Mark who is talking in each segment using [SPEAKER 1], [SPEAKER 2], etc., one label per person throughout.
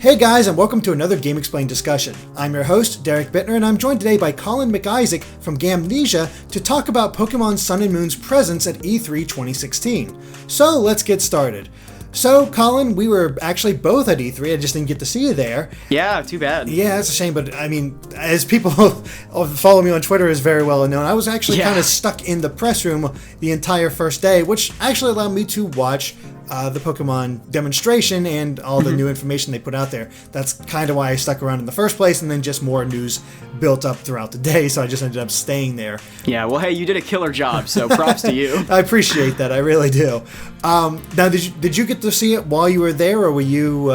[SPEAKER 1] Hey guys, and welcome to another Game Explained discussion. I'm your host, Derek Bittner, and I'm joined today by Colin McIsaac from Gamnesia to talk about Pokémon Sun and Moon's presence at E3 2016. So let's get started. So, Colin, we were actually both at E3. I just didn't get to see you there.
[SPEAKER 2] Yeah, too bad.
[SPEAKER 1] Yeah, it's a shame, but I mean, as people follow me on Twitter is very well known, I was actually kind of stuck in the press room the entire first day, which actually allowed me to watch the Pokemon demonstration and all the new information they put out there. That's kind of why I stuck around in the first place, and then just more news built up throughout the day, so I just ended up staying there.
[SPEAKER 2] Yeah, well, hey, you did a killer job, so props to you.
[SPEAKER 1] I appreciate that, I really do. Now, did you get to see it while you were there, or were you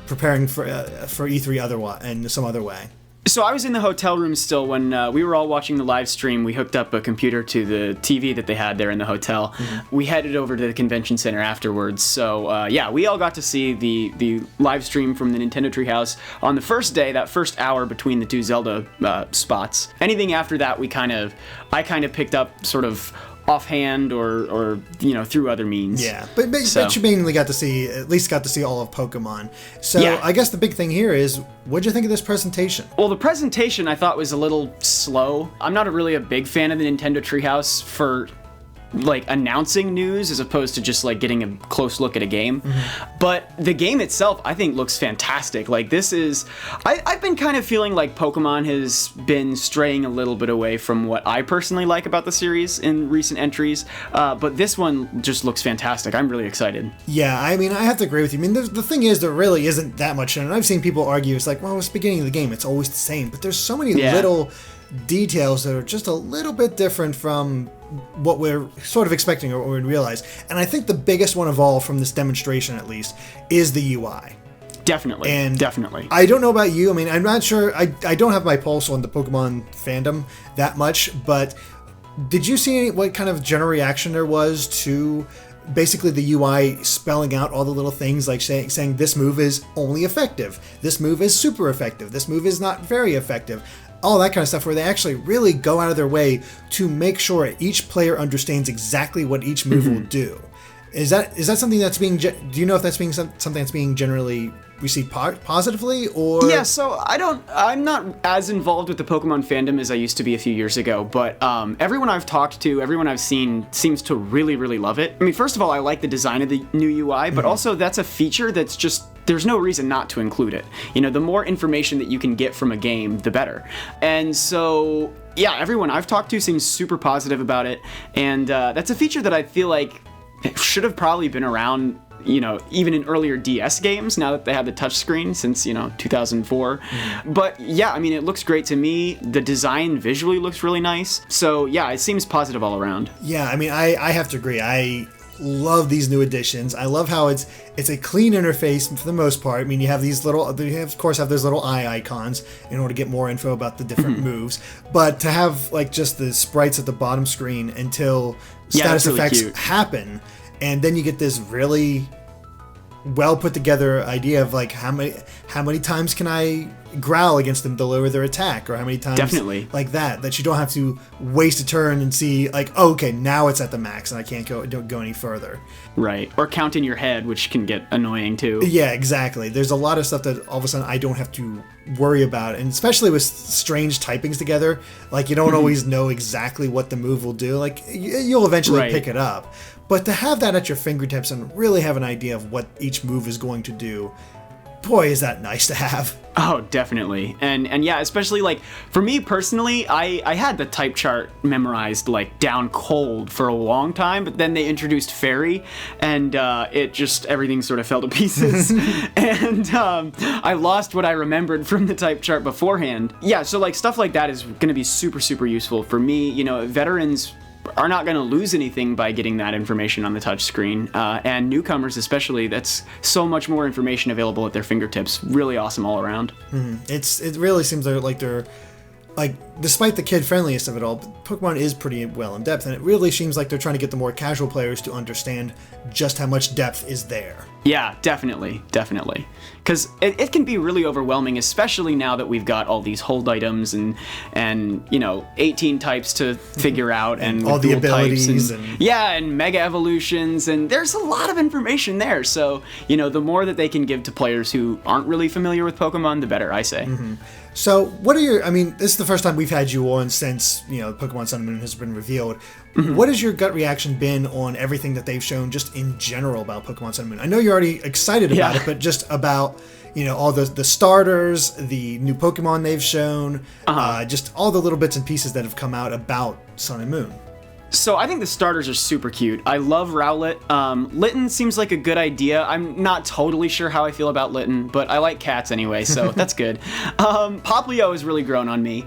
[SPEAKER 1] preparing for E3 otherwise, in some other way?
[SPEAKER 2] So I was in the hotel room still when we were all watching the live stream. We hooked up a computer to the TV that they had there in the hotel. Mm-hmm. We headed over to the convention center afterwards. So yeah, we all got to see the live stream from the Nintendo Treehouse on the first day, that first hour between the two Zelda spots. Anything after that, I kind of picked up sort of offhand or through other means.
[SPEAKER 1] Yeah, but you mainly at least got to see all of Pokemon. So yeah. I guess the big thing here is, what'd you think of this presentation?
[SPEAKER 2] Well, the presentation I thought was a little slow. I'm not really a big fan of the Nintendo Treehouse for announcing news as opposed to just getting a close look at a game. Mm-hmm. But the game itself I think looks fantastic. I've been kind of feeling like Pokemon has been straying a little bit away from what I personally like about the series in recent entries, but this one just looks fantastic. I'm really excited.
[SPEAKER 1] Yeah, I mean, I have to agree with you. I mean, the thing is, there really isn't that much, and I've seen people argue it's well, it's the beginning of the game, it's always the same, but there's so many little details that are just a little bit different from what we're sort of expecting or what we realize. And I think the biggest one of all from this demonstration, at least, is the UI.
[SPEAKER 2] Definitely.
[SPEAKER 1] I don't know about you. I mean, I'm not sure. I don't have my pulse on the Pokemon fandom that much, but did you see what kind of general reaction there was to basically the UI spelling out all the little things, like saying this move is only effective, this move is super effective, this move is not very effective, all that kind of stuff, where they actually really go out of their way to make sure each player understands exactly what each move will do. Is that something that's being? Do you know if that's being something that's being generally received positively, or?
[SPEAKER 2] Yeah, so I'm not as involved with the Pokemon fandom as I used to be a few years ago, but everyone I've talked to, everyone I've seen seems to really, really love it. I mean, first of all, I like the design of the new UI, but also that's a feature that's just, there's no reason not to include it. The more information that you can get from a game, the better. And so, yeah, everyone I've talked to seems super positive about it, and that's a feature that I feel like it should have probably been around, even in earlier DS games, now that they have the touchscreen since, 2004. Mm-hmm. But yeah, I mean, it looks great to me. The design visually looks really nice. So yeah, it seems positive all around.
[SPEAKER 1] Yeah, I mean, I have to agree. I love these new additions. I love how it's a clean interface for the most part. I mean, you have those little eye icons in order to get more info about the different moves. But to have just the sprites at the bottom screen until status effects happen, and then you get this really well put together idea of how many times can I growl against them to lower their attack, or how many times that you don't have to waste a turn and see okay, now it's at the max and I can't go any further.
[SPEAKER 2] Right. Or count in your head, which can get annoying too.
[SPEAKER 1] Yeah, exactly. There's a lot of stuff that all of a sudden I don't have to worry about, and especially with strange typings together, you don't always know exactly what the move will do. You'll eventually pick it up. But to have that at your fingertips and really have an idea of what each move is going to do, boy, is that nice to have.
[SPEAKER 2] Oh, definitely. And yeah, especially for me personally, I had the type chart memorized down cold for a long time, but then they introduced Fairy, and everything sort of fell to pieces. And I lost what I remembered from the type chart beforehand. Yeah, so stuff like that is going to be super, super useful for me. Veterans are not going to lose anything by getting that information on the touch screen, and newcomers especially, that's so much more information available at their fingertips. Really awesome all around.
[SPEAKER 1] It really seems like they're like, despite the kid-friendliest of it all, Pokemon is pretty well in depth, and it really seems like they're trying to get the more casual players to understand just how much depth is there.
[SPEAKER 2] Yeah, definitely. Because it can be really overwhelming, especially now that we've got all these hold items and 18 types to figure out, and
[SPEAKER 1] all the abilities,
[SPEAKER 2] and mega evolutions, and there's a lot of information there. So, the more that they can give to players who aren't really familiar with Pokemon, the better, I say.
[SPEAKER 1] Mm-hmm. So, what are this is the first time we've had you on since, Pokemon Sun and Moon has been revealed. Mm-hmm. What has your gut reaction been on everything that they've shown just in general about Pokemon Sun and Moon? I know you're already excited about it, but just about, all the starters, the new Pokemon they've shown, just all the little bits and pieces that have come out about Sun and Moon.
[SPEAKER 2] So I think the starters are super cute. I love Rowlet. Litten seems like a good idea. I'm not totally sure how I feel about Litten, but I like cats anyway, so that's good. Poplio has really grown on me,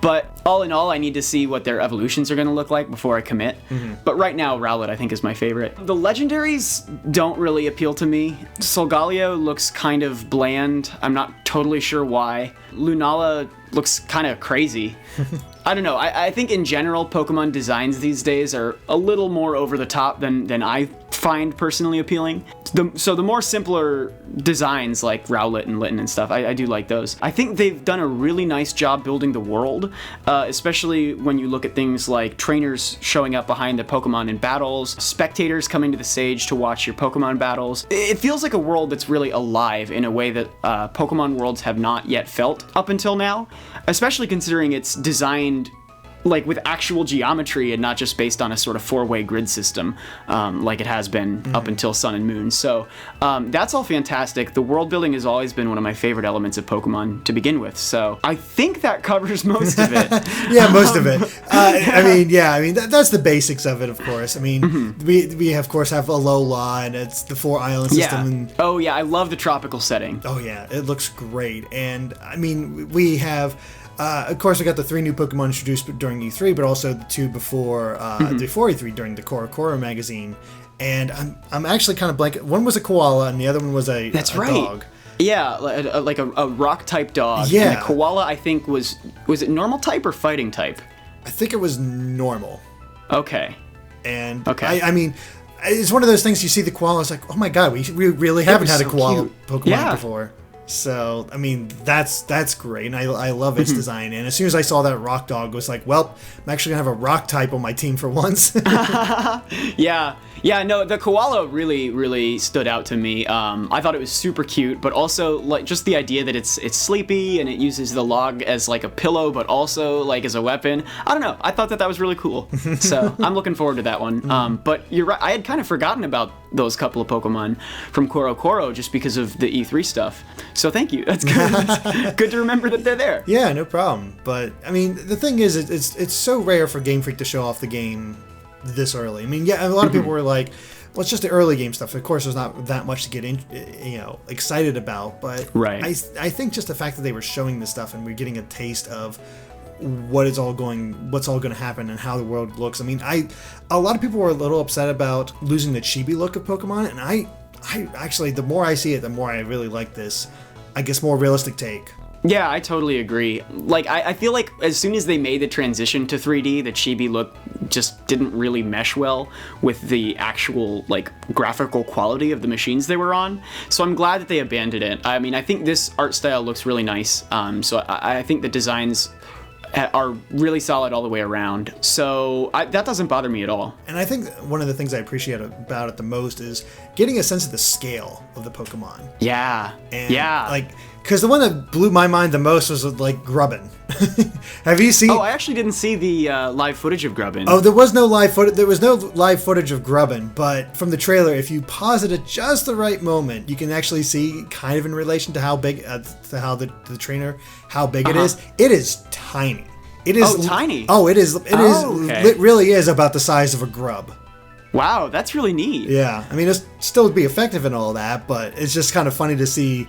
[SPEAKER 2] but all in all, I need to see what their evolutions are going to look like before I commit. Mm-hmm. But right now, Rowlet I think is my favorite. The legendaries don't really appeal to me. Solgaleo looks kind of bland. I'm not totally sure why. Lunala looks kind of crazy. I don't know. I think in general, Pokemon designs these days are a little more over the top than I find personally appealing. So the more simpler designs like Rowlet and Litten and stuff, I do like those. I think they've done a really nice job building the world, especially when you look at things like trainers showing up behind the Pokemon in battles, spectators coming to the stage to watch your Pokemon battles. It feels like a world that's really alive in a way that Pokemon worlds have not yet felt up until now, especially considering it's designed like with actual geometry and not just based on a sort of four-way grid system like it has been up until Sun and Moon. So that's all fantastic. The world building has always been one of my favorite elements of Pokemon to begin with. So I think that covers most of it.
[SPEAKER 1] Yeah, most of it. That's the basics of it, of course. We of course have Alola, and it's the 4-island system.
[SPEAKER 2] Yeah. Oh yeah, I love the tropical setting.
[SPEAKER 1] Oh yeah, it looks great. And we have... of course, we got the 3 new Pokemon introduced during E3, but also the 2 before E3 during the Korokoro magazine. And I'm actually kind of blank. One was a koala, and the other one was a dog.
[SPEAKER 2] Yeah, like a rock type dog.
[SPEAKER 1] Yeah.
[SPEAKER 2] And the koala, I think, was it normal type or fighting type?
[SPEAKER 1] I think it was normal.
[SPEAKER 2] Okay.
[SPEAKER 1] And it's one of those things you see the koala, it's like, oh my god, we really haven't had a koala Pokemon before. So, that's great, and I love its design. And as soon as I saw that rock dog, I was like, well, I'm actually going to have a rock type on my team for once.
[SPEAKER 2] Yeah, no, the koala really, really stood out to me. I thought it was super cute, but also like just the idea that it's sleepy and it uses the log as like a pillow, but also like as a weapon. I don't know. I thought that was really cool. So I'm looking forward to that one. But you're right. I had kind of forgotten about those couple of Pokemon from Korokoro just because of the E3 stuff. So thank you. That's good. That's good to remember that they're there.
[SPEAKER 1] Yeah, no problem. But the thing is, it's so rare for Game Freak to show off the game this early. A lot of people were like, well, it's just the early game stuff. Of course, there's not that much to get excited about. But
[SPEAKER 2] right.
[SPEAKER 1] I think just the fact that they were showing this stuff and we're getting a taste of what's all going to happen and how the world looks. A lot of people were a little upset about losing the chibi look of Pokemon, and I actually, the more I see it, the more I really like this, I guess, more realistic take.
[SPEAKER 2] Yeah, I totally agree. Like, I feel like as soon as they made the transition to 3D, the chibi look just didn't really mesh well with the actual, like, graphical quality of the machines they were on. So I'm glad that they abandoned it. I think this art style looks really nice. So I think the designs are really solid all the way around. So that doesn't bother me at all.
[SPEAKER 1] And I think one of the things I appreciate about it the most is getting a sense of the scale of the Pokemon.
[SPEAKER 2] Yeah.
[SPEAKER 1] And because the one that blew my mind the most was like Grubbin. Have you seen?
[SPEAKER 2] Oh, I actually didn't see the live footage of Grubbin.
[SPEAKER 1] Oh, there was no live footage. There was no live footage of Grubbin, but from the trailer, if you pause it at just the right moment, you can actually see, kind of in relation to how big, to how the trainer, how big it is. It is tiny. It is
[SPEAKER 2] tiny.
[SPEAKER 1] Oh, it is. It really is about the size of a grub.
[SPEAKER 2] Wow, that's really neat.
[SPEAKER 1] Yeah, it'll still be effective and all that, but it's just kind of funny to see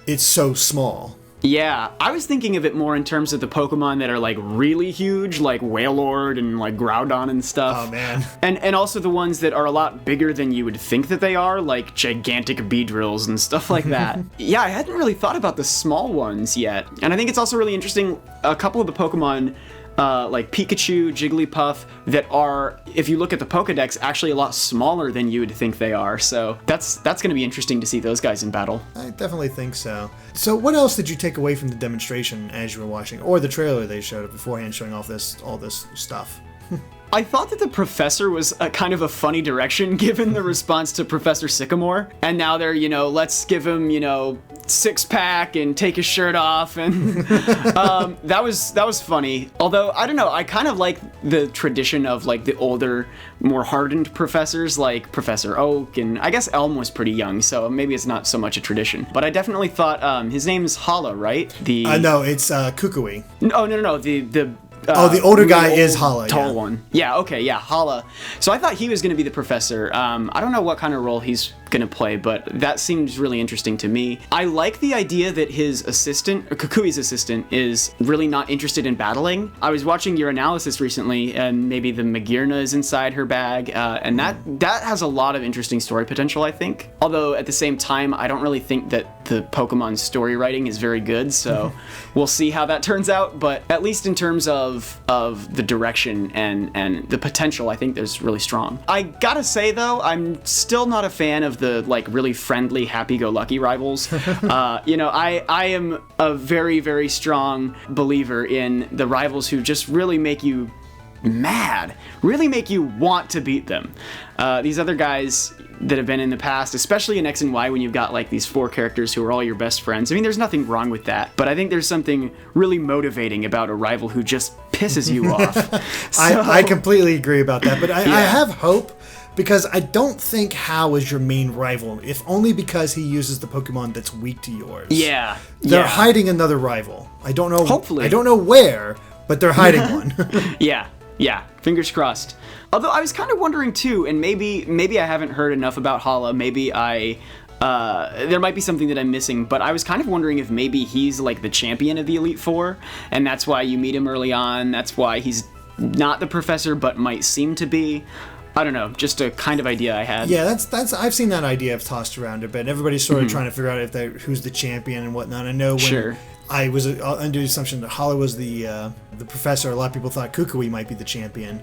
[SPEAKER 1] it's so small.
[SPEAKER 2] Yeah, I was thinking of it more in terms of the Pokemon that are like really huge, like Wailord and like Groudon and stuff.
[SPEAKER 1] Oh man.
[SPEAKER 2] And also the ones that are a lot bigger than you would think that they are, like gigantic Beedrills and stuff like that. Yeah, I hadn't really thought about the small ones yet. And I think it's also really interesting, a couple of the Pokemon like Pikachu, Jigglypuff, that are, if you look at the Pokedex, actually a lot smaller than you would think they are. So that's going to be interesting to see those guys in battle.
[SPEAKER 1] I definitely think so. So what else did you take away from the demonstration as you were watching, or the trailer they showed beforehand showing off all this stuff?
[SPEAKER 2] I thought that the professor was a kind of a funny direction given the response to Professor Sycamore. And now they're, let's give him, six-pack and take his shirt off. And that was funny. Although, I don't know, I kind of like the tradition of like the older, more hardened professors like Professor Oak. And I guess Elm was pretty young, so maybe it's not so much a tradition. But I definitely thought his name's Hala, right?
[SPEAKER 1] No, it's Kukui.
[SPEAKER 2] No,
[SPEAKER 1] the older guy is Hala.
[SPEAKER 2] Tall one. Yeah, okay, yeah, Hala. So I thought he was going to be the professor. I don't know what kind of role he's going to play, but that seems really interesting to me. I like the idea that his assistant, or Kukui's assistant, is really not interested in battling. I was watching your analysis recently, and maybe the Magearna is inside her bag, and that has a lot of interesting story potential, I think. Although, at the same time, I don't really think that the Pokemon story writing is very good, so we'll see how that turns out, but at least in terms of the direction and the potential, I think there's really strong. I gotta say, though, I'm still not a fan of the like really friendly, happy-go-lucky rivals. I am a very, very strong believer in the rivals who just really make you mad, really make you want to beat them. These other guys that have been in the past, especially in X and Y, when you've got like these 4 characters who are all your best friends. I mean, there's nothing wrong with that, but I think there's something really motivating about a rival who just pisses you off.
[SPEAKER 1] I completely agree about that, but I have hope, because I don't think Hao is your main rival, if only because he uses the Pokemon that's weak to yours.
[SPEAKER 2] Yeah.
[SPEAKER 1] They're hiding another rival. I don't know.
[SPEAKER 2] Hopefully.
[SPEAKER 1] I don't know where, but they're hiding one.
[SPEAKER 2] Yeah, fingers crossed. Although I was kind of wondering too, and maybe I haven't heard enough about Hala, maybe there might be something that I'm missing, but I was kind of wondering if maybe he's like the champion of the Elite Four, and that's why you meet him early on, that's why he's not the professor, but might seem to be. I don't know, just a kind of idea I had.
[SPEAKER 1] Yeah, that's I've seen that idea tossed around a bit. Everybody's sort of trying to figure out who's the champion and whatnot. I know when I was under the assumption that Hala was the professor, a lot of people thought Kukui might be the champion.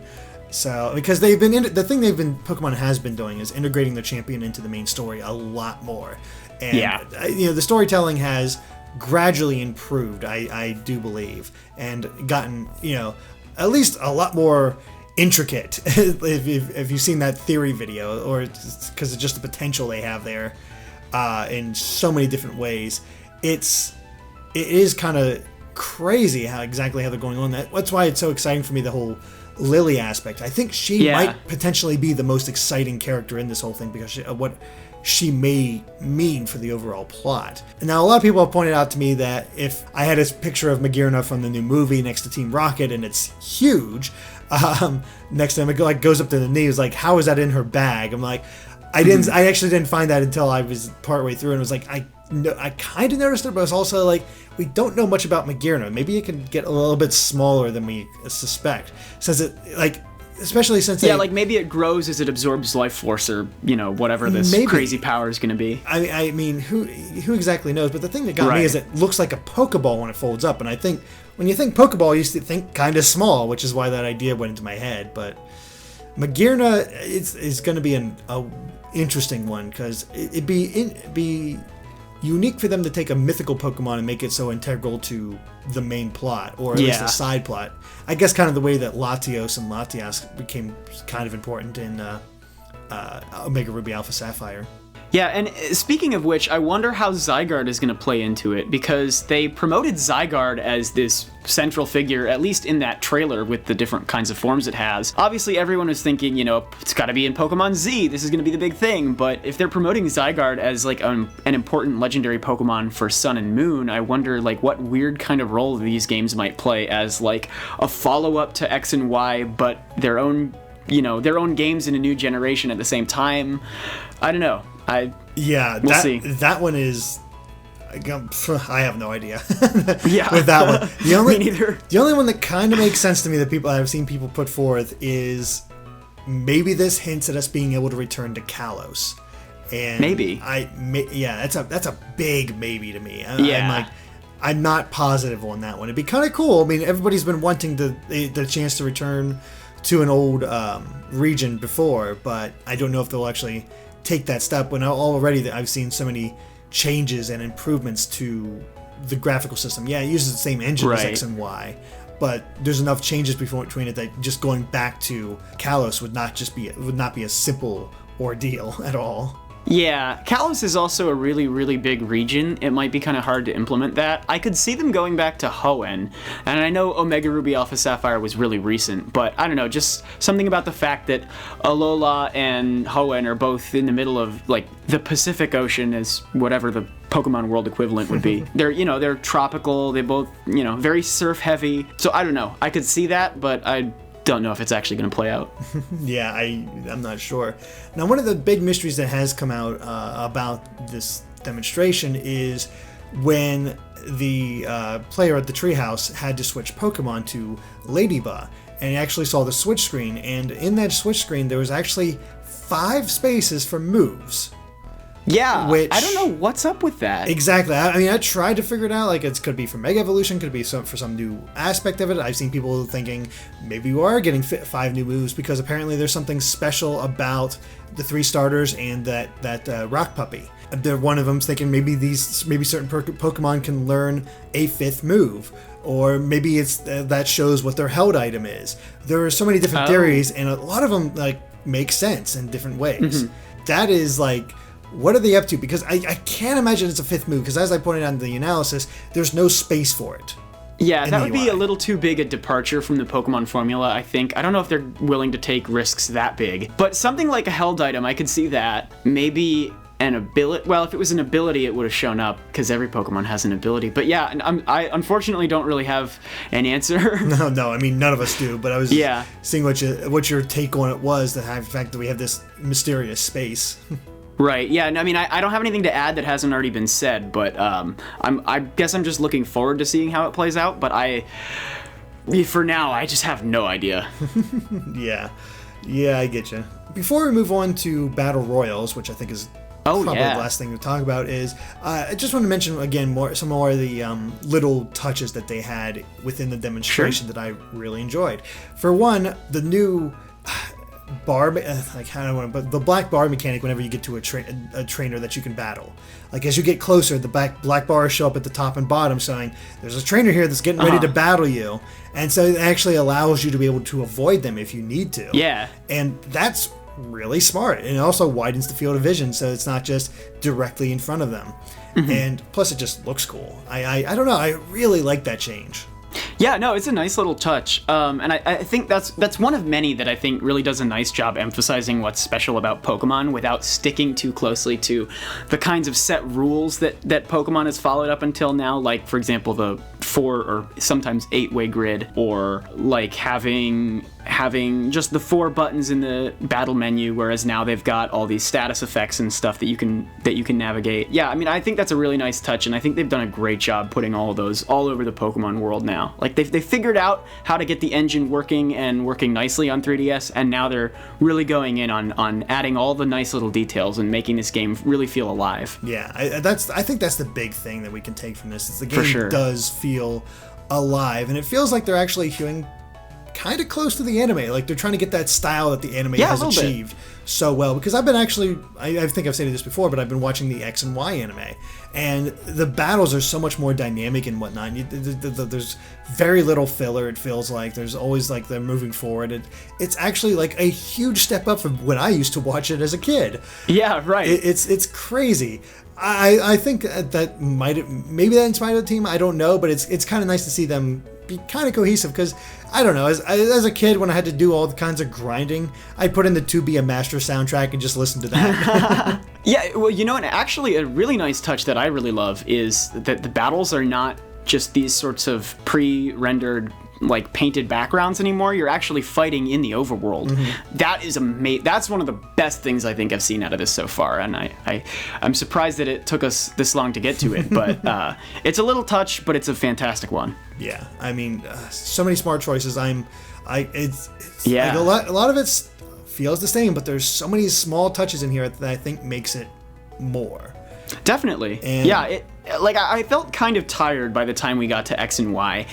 [SPEAKER 1] So because Pokemon has been doing is integrating the champion into the main story a lot more, and the storytelling has gradually improved. I do believe, and gotten at least a lot more intricate if you've seen that theory video, or because of just the potential they have there in so many different ways. It is kind of crazy how they're going on. That's why it's so exciting for me, the whole Lily aspect. I think she might potentially be the most exciting character in this whole thing, because of what she may mean for the overall plot. And now a lot of people have pointed out to me that if I had a picture of Magearna from the new movie next to Team Rocket and it's huge, next to him it like goes up to the knee, it's like, how is that in her bag? I'm like, I actually didn't find that until I was partway through, and it was like, I kind of noticed it, but it's also like, we don't know much about Magearna. Maybe it can get a little bit smaller than we suspect, since it especially since
[SPEAKER 2] like maybe it grows as it absorbs life force, or whatever this crazy power is going to be.
[SPEAKER 1] I mean, who exactly knows? But the thing that got me is it looks like a Pokeball when it folds up, and I think when you think Pokeball, you used to think kind of small, which is why that idea went into my head. But Magearna is going to be an interesting one, because it'd be unique for them to take a mythical Pokemon and make it so integral to the main plot, or at least a side plot. I guess kind of the way that Latios and Latias became kind of important in Omega Ruby Alpha Sapphire.
[SPEAKER 2] Yeah, and speaking of which, I wonder how Zygarde is going to play into it, because they promoted Zygarde as this central figure, at least in that trailer with the different kinds of forms it has. Obviously, everyone was thinking, it's got to be in Pokemon Z, this is going to be the big thing, but if they're promoting Zygarde as like an important legendary Pokemon for Sun and Moon, I wonder like what weird kind of role these games might play as like a follow-up to X and Y, but their own games in a new generation at the same time. I don't know. We'll see.
[SPEAKER 1] That one is I have no idea.
[SPEAKER 2] Yeah.
[SPEAKER 1] With that one,
[SPEAKER 2] Me neither.
[SPEAKER 1] The only one that kind of makes sense to me that I've seen people put forth is maybe this hints at us being able to return to Kalos. And
[SPEAKER 2] maybe.
[SPEAKER 1] That's a big maybe to me.
[SPEAKER 2] Yeah.
[SPEAKER 1] I'm not positive on that one. It'd be kind of cool. I mean, everybody's been wanting the chance to return to an old region before, but I don't know if they'll actually take that step when already I've seen so many changes and improvements to the graphical system. Yeah, it uses the same engine as X and Y, but there's enough changes between it that just going back to Kalos would not be a simple ordeal at all.
[SPEAKER 2] Yeah, Kalos is also a really, really big region. It might be kind of hard to implement that. I could see them going back to Hoenn, and I know Omega Ruby Alpha Sapphire was really recent, but I don't know, just something about the fact that Alola and Hoenn are both in the middle of, like, the Pacific Ocean is whatever the Pokemon World equivalent would be. They're tropical, they both, very surf heavy. So I don't know, I could see that, but I don't know if it's actually going to play out.
[SPEAKER 1] Yeah, I'm not sure. Now, one of the big mysteries that has come out about this demonstration is when the player at the Treehouse had to switch Pokemon to Ladybug, and he actually saw the switch screen, and in that switch screen there was actually 5 spaces for moves.
[SPEAKER 2] Yeah, I don't know what's up with that.
[SPEAKER 1] Exactly. I mean, I tried to figure it out. Like, it could be for Mega Evolution, could be for some new aspect of it. I've seen people thinking maybe you are getting 5 new moves because apparently there's something special about the 3 starters and that Rock Puppy. One of them's thinking maybe certain Pokemon can learn a 5th move, or maybe it's that shows what their held item is. There are so many different theories, and a lot of them make sense in different ways. Mm-hmm. That is what are they up to? Because I can't imagine it's a 5th move, because as I pointed out in the analysis, there's no space for it.
[SPEAKER 2] Yeah, that would be a little too big a departure from the Pokemon formula, I think. I don't know if they're willing to take risks that big. But something like a held item, I could see that. Maybe an ability. Well, if it was an ability, it would have shown up, because every Pokemon has an ability. But yeah, I unfortunately don't really have an answer.
[SPEAKER 1] No, I mean, none of us do. But I was seeing what your take on it was, the fact that we have this mysterious space.
[SPEAKER 2] Right, yeah, I mean, I don't have anything to add that hasn't already been said, but I guess I'm just looking forward to seeing how it plays out, but for now, I just have no idea. Yeah,
[SPEAKER 1] I get you. Before we move on to Battle Royals, which I think is probably the last thing to talk about, is I just want to mention again some more of the little touches that they had within the demonstration that I really enjoyed. For one, the new bar, the black bar mechanic whenever you get to a trainer that you can battle. As you get closer, the black bars show up at the top and bottom saying there's a trainer here that's getting ready to battle you, and so it actually allows you to be able to avoid them if you need to.
[SPEAKER 2] Yeah,
[SPEAKER 1] and that's really smart, and it also widens the field of vision, so it's not just directly in front of them. Mm-hmm. And plus it just looks cool. I don't know, I really like that change.
[SPEAKER 2] Yeah, no, it's a nice little touch, and I think that's one of many that I think really does a nice job emphasizing what's special about Pokemon without sticking too closely to the kinds of set rules that Pokemon has followed up until now, like, for example, the 4 or sometimes 8-way grid, or having just the 4 buttons in the battle menu, whereas now they've got all these status effects and stuff that you can navigate. Yeah, I mean, I think that's a really nice touch, and I think they've done a great job putting all of those all over the Pokemon world now. They figured out how to get the engine working nicely on 3DS, and now they're really going in on adding all the nice little details and making this game really feel alive.
[SPEAKER 1] Yeah, I think that's the big thing that we can take from this, is the game does feel alive, and it feels like they're actually doing kind of close to the anime. They're trying to get that style that the anime has achieved so well. Because I've been actually, I think I've stated this before, but I've been watching the X and Y anime, and the battles are so much more dynamic and whatnot. There's very little filler, it feels like. There's always they're moving forward. It's actually a huge step up from when I used to watch it as a kid.
[SPEAKER 2] Yeah, right.
[SPEAKER 1] It's crazy. I think that maybe that inspired the team. I don't know, but it's kind of nice to see them be kind of cohesive, because I don't know, as a kid, when I had to do all the kinds of grinding, I'd put in the To Be a Master soundtrack and just listen to that.
[SPEAKER 2] Yeah, well, and actually a really nice touch that I really love is that the battles are not just these sorts of pre-rendered like painted backgrounds anymore. You're actually fighting in the overworld. That is amazing. That's one of the best things I think I've seen out of this so far, and I'm surprised that it took us this long to get to it. But it's a little touch, but it's a fantastic one.
[SPEAKER 1] Yeah, I mean, so many smart choices. It's
[SPEAKER 2] Yeah.
[SPEAKER 1] like a lot of it feels the same, but there's so many small touches in here that I think makes it more.
[SPEAKER 2] Definitely.
[SPEAKER 1] And
[SPEAKER 2] yeah, I felt kind of tired by the time we got to X and Y.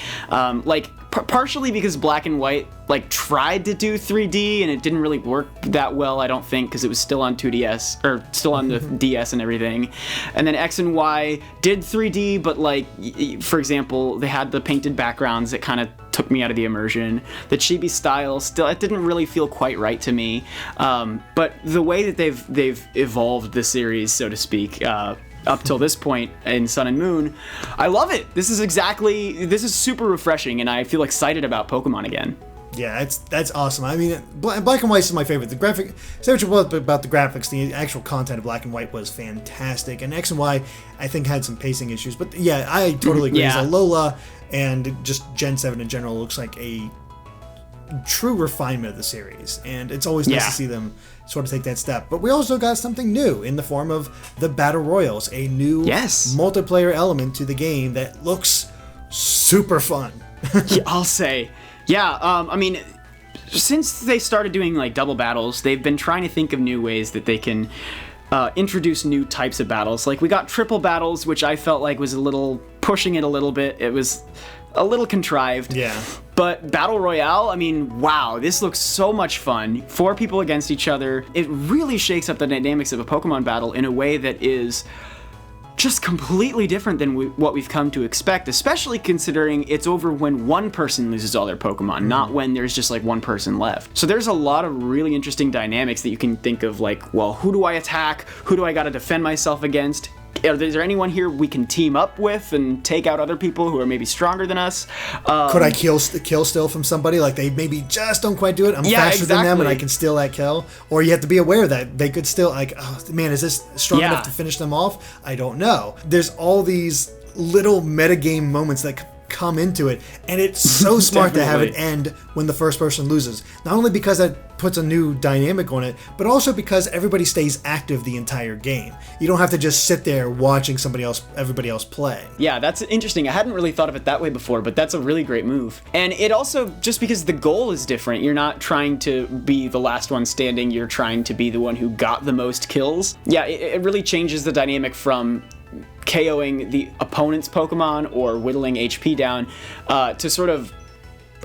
[SPEAKER 2] Partially because Black and White like tried to do 3D and it didn't really work that well, I don't think, because it was still on 2DS or still on the DS and everything. And then X and Y did 3D, but like for example, they had the painted backgrounds that kind of took me out of the immersion. The chibi style still, it didn't really feel quite right to me. But the way that they've evolved the series, so to speak, up till this point in Sun and Moon, I love it. This is super refreshing, and I feel excited about Pokemon again.
[SPEAKER 1] Yeah, that's awesome. I mean, Black and White is my favorite. The graphic, say what you will about the graphics, the actual content of Black and White was fantastic, and X and Y, I think, had some pacing issues. But yeah, I totally agree.
[SPEAKER 2] Yeah.
[SPEAKER 1] Alola and just Gen 7 in general looks like a true refinement of the series, and it's always nice to see them sort of take that step. But we also got something new in the form of the Battle Royals, a new multiplayer element to the game that looks super fun.
[SPEAKER 2] Yeah, I'll say. Yeah, I mean, since they started doing like double battles, they've been trying to think of new ways that they can introduce new types of battles. Like we got triple battles, which I felt like was a little pushing it a little bit. It was a little contrived.
[SPEAKER 1] Yeah.
[SPEAKER 2] But Battle Royale, I mean, wow, this looks so much fun. 4 people against each other. It really shakes up the dynamics of a Pokemon battle in a way that is just completely different than what we've come to expect, especially considering it's over when one person loses all their Pokemon, not when there's just like one person left. So there's a lot of really interesting dynamics that you can think of, like, well, who do I attack? Who do I gotta defend myself against? Is there anyone here we can team up with and take out other people who are maybe stronger than us?
[SPEAKER 1] Could I kill still from somebody? Like they maybe just don't quite do it. I'm faster than them and I can steal that kill. Or you have to be aware that they could still, like, oh man, is this strong enough to finish them off? I don't know. There's all these little metagame moments that come into it, and it's so smart to have it end when the first person loses. Not only because that puts a new dynamic on it, but also because everybody stays active the entire game. You don't have to just sit there watching everybody else play.
[SPEAKER 2] Yeah, that's interesting. I hadn't really thought of it that way before, but that's a really great move. And it also, just because the goal is different, you're not trying to be the last one standing, you're trying to be the one who got the most kills. Yeah, it really changes the dynamic from KOing the opponent's Pokemon or whittling HP down to sort of,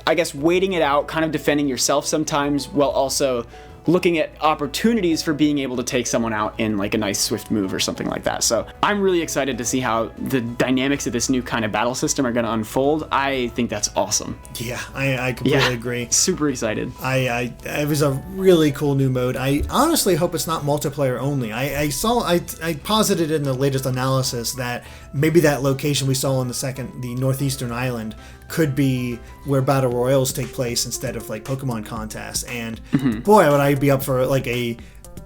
[SPEAKER 2] I guess, waiting it out, kind of defending yourself sometimes, while also looking at opportunities for being able to take someone out in like a nice swift move or something like that. So I'm really excited to see how the dynamics of this new kind of battle system are going to unfold. I think that's awesome.
[SPEAKER 1] Yeah, I completely agree.
[SPEAKER 2] Super excited.
[SPEAKER 1] It was a really cool new mode. I honestly hope it's not multiplayer only. I posited in the latest analysis that maybe that location we saw on the northeastern island could be where battle royals take place instead of like Pokemon contests. And boy, would I be up for like a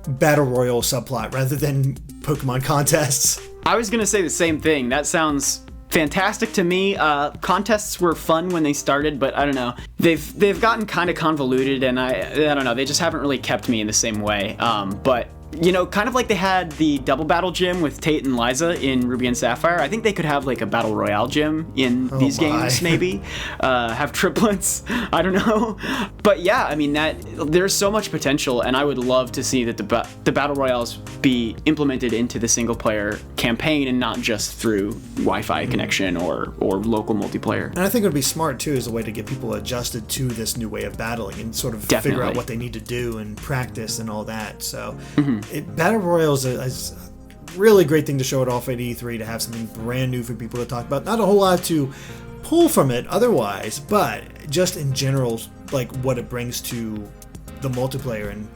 [SPEAKER 1] battle royal subplot rather than Pokemon contests.
[SPEAKER 2] I was gonna say the same thing. That sounds fantastic to me. Contests were fun when they started, but I don't know. They've gotten kind of convoluted, and I don't know. They just haven't really kept me in the same way. But you know, kind of like they had the double battle gym with Tate and Liza in Ruby and Sapphire. I think they could have like a battle royale gym in these games, maybe. Have triplets. I don't know. But yeah, I mean, there's so much potential, and I would love to see that the battle royales be implemented into the single player campaign and not just through Wi-Fi connection or local multiplayer.
[SPEAKER 1] And I think it would be smart too as a way to get people adjusted to this new way of battling and sort of figure out what they need to do and practice and all that. So Battle Royals is a really great thing to show it off at E3, to have something brand new for people to talk about. Not a whole lot to pull from it otherwise, but just in general, like what it brings to the multiplayer and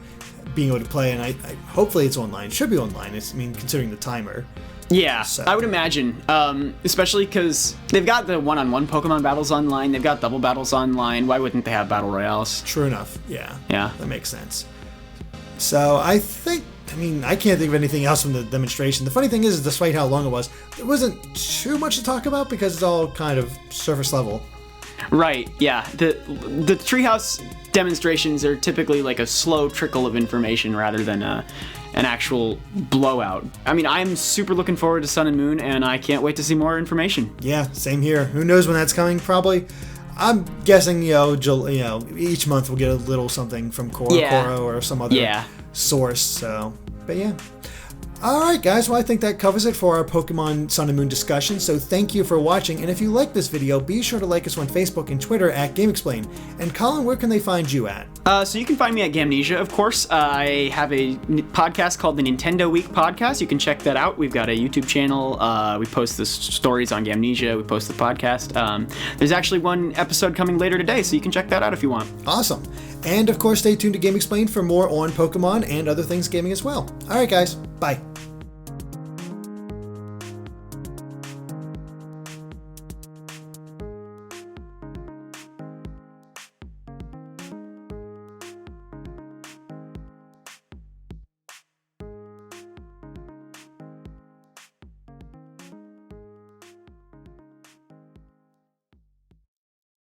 [SPEAKER 1] being able to play. And I hopefully it's online. It should be online. Considering the timer.
[SPEAKER 2] Yeah, so. I would imagine, especially because they've got the one-on-one Pokemon battles online. They've got double battles online. Why wouldn't they have battle royales?
[SPEAKER 1] True enough. Yeah.
[SPEAKER 2] Yeah.
[SPEAKER 1] That makes sense. So I can't think of anything else from the demonstration. The funny thing is, despite how long it was, there wasn't too much to talk about because it's all kind of surface level.
[SPEAKER 2] Right, yeah. The Treehouse demonstrations are typically like a slow trickle of information rather than an actual blowout. I mean, I'm super looking forward to Sun and Moon, and I can't wait to see more information.
[SPEAKER 1] Yeah, same here. Who knows when that's coming? Probably. I'm guessing, each month we'll get a little something from Koro or some other source. So, but yeah. All right, guys. Well, I think that covers it for our Pokemon Sun and Moon discussion. So thank you for watching. And if you like this video, be sure to like us on Facebook and Twitter at GameXplain. And Colin, where can they find you at?
[SPEAKER 2] So you can find me at Gamnesia, of course. I have a podcast called the Nintendo Week Podcast. You can check that out. We've got a YouTube channel. We post the stories on Gamnesia. We post the podcast. There's actually one episode coming later today, so you can check that out if you want.
[SPEAKER 1] Awesome. And of course, stay tuned to GameXplain for more on Pokemon and other things gaming as well. All right, guys. Bye.